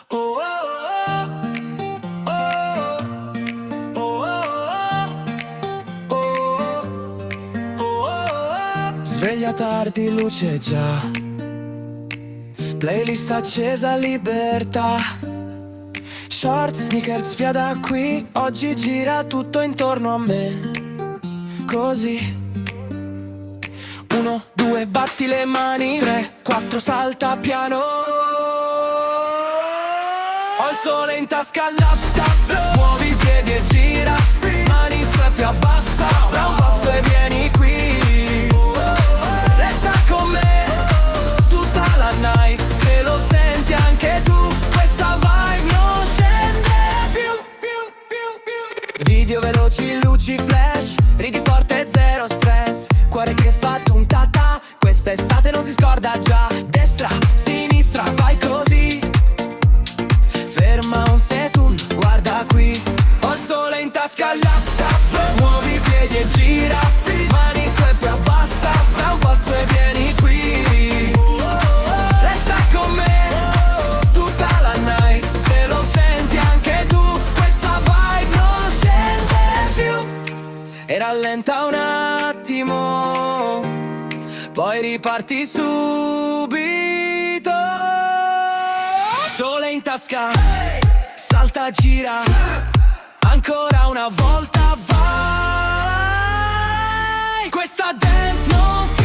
Oh, oh, oh, oh, oh, oh, oh. Sveglia tardi, luce già, playlist accesa, libertà. Short, sneakers, via da qui. Oggi gira tutto intorno a me. Così. 1, 2, batti le mani. 3, 4, salta piano. Ho il sole in tasca, laptop. Muovi i piedi e gira. Mani su e più abbassa. Da un passo e vieni qui. Resta con me tutta la night. Se lo senti anche tu, questa vibe non scende più. Video veloci, luci flash. Ridi forte, zero stress. Cuore che fa tuntata. Questa estate non si scorda già. Destra, sinistra, vai così. Ferma un second, guarda qui. Ho il sole in tasca, laptop. Muovi i piedi e gira. Mani su e più abbassa. Da un passo e vieni qui. Resta con me tutta la night. Se lo senti anche tu, questa vibe non scende più. E rallenta un attimo, poi riparti subito. Sole in tasca, salta, gira, ancora una volta vai. Questa dance non fa